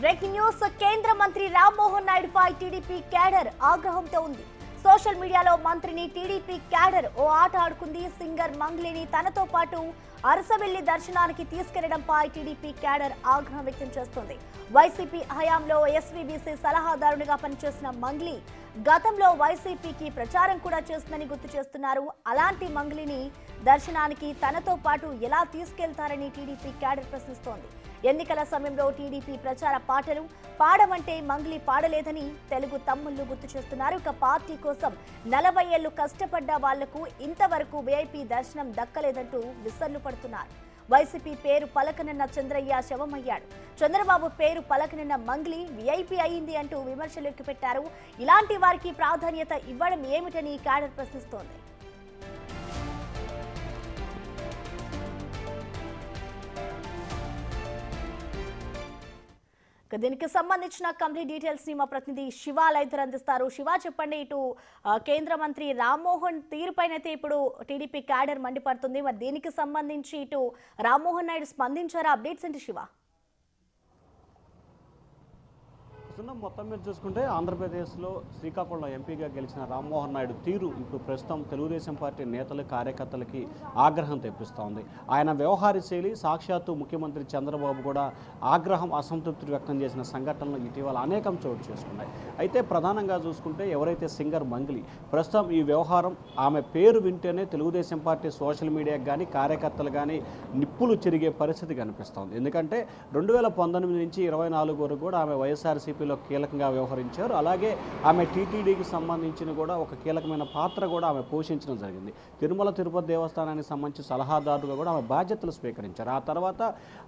Breaking news కేంద్ర మంత్రి Rammohan నాయుడుపై TDP cadre ఆగ్రహంతో ఉంది. సోషల్ మీడియాలో మంత్రిని టీడీపీ క్యాడర్ ఓ ఆట ఆడుకుంది. సింగర్ మంగ్లీని తనతో పాటు అరసవెల్లి దర్శనానికి తీసుకెళ్లడంపై టీడీపీ క్యాడర్ ఆగ్రహం వ్యక్తం చేస్తోంది. వైసీపీ హయాంలో ఎస్వీబీసీ సలహాదారునిగా పనిచేసిన మంగ్లీ గతంలో వైసీపీకి ప్రచారం కూడా చేస్తుందని గుర్తు చేస్తున్నారు. అలాంటి మంగ్లీని దర్శనానికి తనతో పాటు ఎలా తీసుకెళ్తారని టీడీపీ క్యాడర్ ప్రశ్నిస్తోంది. ఎన్నికల సమయంలో టీడీపీ ప్రచార పాటలు పాడమంటే మంగ్లీ పాడలేదని తెలుగు తమ్ముళ్లు గుర్తు చేస్తున్నారు. ఇక పార్టీ కోసం 40 ఏళ్లు కష్టపడ్డ వాళ్లకు ఇంతవరకు వీఐపీ దర్శనం దక్కలేదంటూ విసర్లు పడుతున్నారు. వైసీపీ పేరు పలకనన్న చంద్రయ్య శవమయ్యాడు. చంద్రబాబు పేరు పలకనన్న మంగ్లీ వీఐపీ అయింది అంటూ విమర్శలు ఎక్కుపెట్టారు. ఇలాంటి వారికి ప్రాధాన్యత ఇవ్వడం ఏమిటని క్యాడర్ ప్రశ్నిస్తోంది. దీనికి సంబంధించిన కంప్లీట్ డీటెయిల్స్ ని మా ప్రతినిధి శివ లైవ్ అందిస్తారు. శివ, చెప్పండి, ఇటు కేంద్ర మంత్రి రామ్మోహన్ తీరుపైనైతే ఇప్పుడు టీడీపీ క్యాడర్ మండిపడుతుంది. మరి దీనికి సంబంధించి ఇటు రామ్మోహన్ నాయుడు స్పందించారా? అప్డేట్స్ ఏంటి శివ? మొత్తం మీద చూసుకుంటే ఆంధ్రప్రదేశ్లో శ్రీకాకుళం ఎంపీగా గెలిచిన రామ్మోహన్ నాయుడు తీరు ఇప్పుడు ప్రస్తుతం తెలుగుదేశం పార్టీ నేతలు కార్యకర్తలకి ఆగ్రహం తెప్పిస్తోంది. ఆయన వ్యవహార శైలి సాక్షాత్తు ముఖ్యమంత్రి చంద్రబాబు కూడా ఆగ్రహం అసంతృప్తి వ్యక్తం చేసిన సంఘటనలు ఇటీవల అనేకం చోటు చేసుకున్నాయి. అయితే ప్రధానంగా చూసుకుంటే ఎవరైతే సింగర్ మంగ్లీ ప్రస్తుతం ఈ వ్యవహారం ఆమె పేరు వింటేనే తెలుగుదేశం పార్టీ సోషల్ మీడియాకి కానీ కార్యకర్తలు కానీ నిప్పులు చెరిగే పరిస్థితి కనిపిస్తోంది. ఎందుకంటే 2019 నుంచి 24 వరకు కూడా ఆమె వైఎస్ఆర్సీపీ కీలకంగా వ్యవహరించారు. అలాగే ఆమె టీటీడీకి సంబంధించిన కూడా ఒక కీలకమైన పాత్ర కూడా ఆమె పోషించడం జరిగింది. తిరుమల తిరుపతి దేవస్థానానికి సంబంధించి సలహాదారుగా కూడా ఆమె బాధ్యతలు స్వీకరించారు. ఆ తర్వాత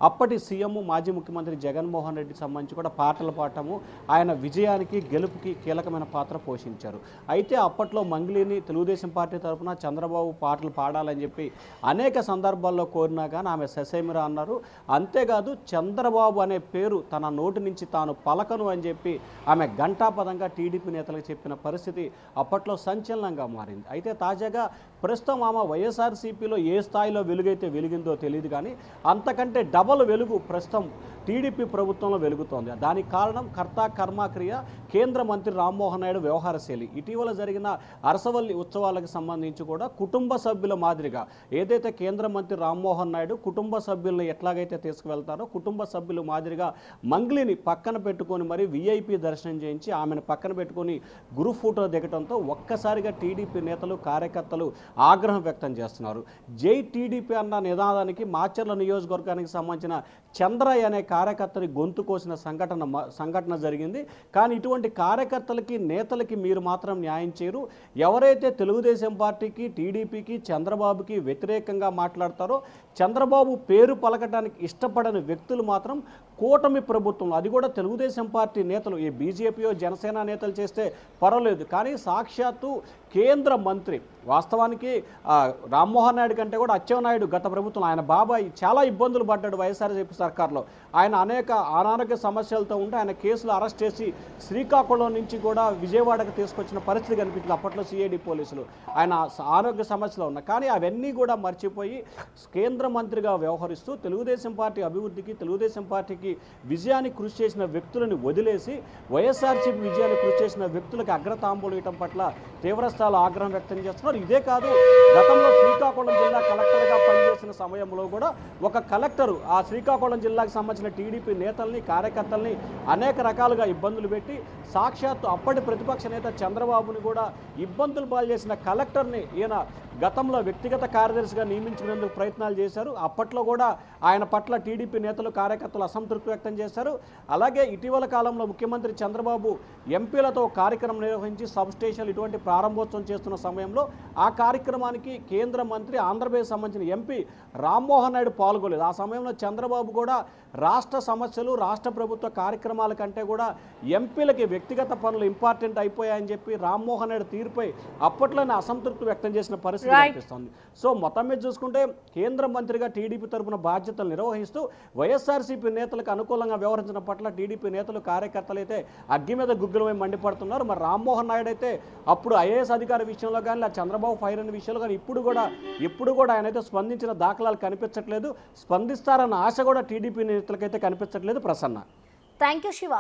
అప్పటి సీఎం మాజీ ముఖ్యమంత్రి జగన్మోహన్ రెడ్డికి సంబంధించి కూడా పాటలు పాడటము ఆయన విజయానికి గెలుపుకి కీలకమైన పాత్ర పోషించారు. అయితే అప్పట్లో మంగ్లీని తెలుగుదేశం పార్టీ తరఫున చంద్రబాబు పాటలు పాడాలని చెప్పి అనేక సందర్భాల్లో కోరినా కానీ ఆమె ససేమిరా అన్నారు. అంతేకాదు చంద్రబాబు అనే పేరు తన నోటి నుంచి తాను పలకను అని చెప్పి ఆమె ఘంటాపదంగా టీడీపీ నేతలకు చెప్పిన పరిస్థితి అప్పట్లో సంచలనంగా మారింది. అయితే తాజాగా ప్రస్తుతం ఆమె వైఎస్ఆర్సీపీలో ఏ స్థాయిలో వెలుగైతే వెలిగిందో తెలియదు కానీ అంతకంటే డబల్ వెలుగు ప్రస్తుతం టీడీపీ ప్రభుత్వంలో వెలుగుతోంది. దానికి కారణం కర్త కర్మక్రియ కేంద్ర మంత్రి రామ్మోహన్ నాయుడు వ్యవహార శైలి. ఇటీవల జరిగిన అరసవల్లి ఉత్సవాలకు సంబంధించి కూడా కుటుంబ సభ్యుల మాదిరిగా ఏదైతే కేంద్ర మంత్రి రామ్మోహన్ నాయుడు కుటుంబ సభ్యులను ఎట్లాగైతే తీసుకువెళ్తారో కుటుంబ సభ్యుల మాదిరిగా మంగ్లీని పక్కన పెట్టుకొని మరి వీఐపీ దర్శనం చేయించి ఆమెను పక్కన పెట్టుకొని గ్రూప్ ఫోటో దిగటంతో ఒక్కసారిగా టీడీపీ నేతలు కార్యకర్తలు ఆగ్రహం వ్యక్తం చేస్తున్నారు. జై టీడీపీ అన్న నినాదానికి మాచర్ల నియోజకవర్గానికి సంబంధించిన చంద్రయ్య అనే కార్యకర్తని గొంతు కోసిన సంఘటన జరిగింది. కానీ ఇటువంటి కార్యకర్తలకి నేతలకి మీరు మాత్రం న్యాయం చేయరు. ఎవరైతే తెలుగుదేశం పార్టీకి టీడీపీకి చంద్రబాబుకి వ్యతిరేకంగా మాట్లాడతారో చంద్రబాబు పేరు పలకటానికి ఇష్టపడని వ్యక్తులు మాత్రం కూటమి ప్రభుత్వం, అది కూడా తెలుగుదేశం పార్టీ నేతలు, ఈ బీజేపీయో జనసేన నేతలు చేస్తే పర్వాలేదు, కానీ సాక్షాత్తు కేంద్ర మంత్రి వాస్తవానికి రామ్మోహన్ నాయుడు కంటే కూడా అచ్చెన్నాయుడు గత ప్రభుత్వం ఆయన బాబాయ్ చాలా ఇబ్బందులు పడ్డాడు వైఎస్ఆర్సీపీ సర్కార్లో. ఆయన అనేక అనారోగ్య సమస్యలతో ఉంటే ఆయన కేసులు అరెస్ట్ చేసి శ్రీకాకుళం నుంచి కూడా విజయవాడకు తీసుకొచ్చిన పరిస్థితి కనిపించింది అప్పట్లో సిఐడి పోలీసులు. ఆయన ఆరోగ్య సమస్యలు ఉన్నాయి. కానీ అవన్నీ కూడా మర్చిపోయి కేంద్ర మంత్రిగా వ్యవహరిస్తూ తెలుగుదేశం పార్టీ అభివృద్ధికి తెలుగుదేశం పార్టీకి విజయానికి కృషి చేసిన వ్యక్తులను వదిలేసి వైఎస్ఆర్సీపీ విజయానికి కృషి చేసిన వ్యక్తులకు అగ్రతాంబూలు ఇవ్వడం పట్ల తీవ్రస్థాయిలో ఆగ్రహం వ్యక్తం చేస్తున్నారు. ఇదే కాదు, గతంలో శ్రీకాకుళం జిల్లా కలెక్టర్గా పనిచేసిన సమయంలో కూడా ఒక కలెక్టరు ఆ శ్రీకాకుళం జిల్లాకు సంబంధించిన టీడీపీ నేతల్ని కార్యకర్తల్ని అనేక రకాలుగా ఇబ్బందులు పెట్టి సాక్షాత్తు అప్పటి ప్రతిపక్ష నేత చంద్రబాబుని కూడా ఇబ్బందులు పాలు చేసిన కలెక్టర్ని ఈయన గతంలో వ్యక్తిగత కార్యదర్శిగా నియమించుకునేందుకు ప్రయత్నాలు చేశారు. అప్పట్లో కూడా ఆయన పట్ల టీడీపీ నేతలు కార్యకర్తలు అసంతృప్తి వ్యక్తం చేశారు. అలాగే ఇటీవల కాలంలో ముఖ్యమంత్రి చంద్రబాబు ఎంపీలతో కార్యక్రమం నిర్వహించి సబ్ స్టేషన్లు ఇటువంటి ప్రారంభోత్సవం చేస్తున్న సమయంలో ఆ కార్యక్రమానికి కేంద్ర మంత్రి ఆంధ్రప్రదేశ్ సంబంధించిన ఎంపీ రామ్మోహన్ నాయుడు పాల్గొలేదు. ఆ సమయంలో చంద్రబాబు కూడా రాష్ట్ర సమస్యలు రాష్ట్ర ప్రభుత్వ కార్యక్రమాల కంటే కూడా ఎంపీలకి వ్యక్తిగత పనులు ఇంపార్టెంట్ అయిపోయాయని చెప్పి రామ్మోహన్ నాయుడు తీరుపై అప్పట్లోనే అసంతృప్తి వ్యక్తం చేసిన పరిస్థితి కనిపిస్తుంది. సో మొత్తం మీద చూసుకుంటే కేంద్ర మంత్రిగా టీడీపీ తరపున బాధ్యతలు నిర్వహిస్తూ వైఎస్ఆర్సీపీ నేతలకు అనుకూలంగా వ్యవహరించిన పట్ల టీడీపీ నేతలు కార్యకర్తలు అయితే అగ్గి మీద గుగ్గులమై మండిపడుతున్నారు. మరి రామ్మోహన్ నాయుడు అయితే అప్పుడు ఐఏఎస్ అధికారి విషయంలో కానీ చంద్రబాబు ఫైర్ అనే విషయంలో కానీ ఇప్పుడు కూడా ఆయన అయితే స్పందించిన దాఖలాలు కనిపించట్లేదు. స్పందిస్తారన్న ఆశ కూడా టీడీపీ నేతలకైతే కనిపించట్లేదు. ప్రసన్న. Thank you Shiva.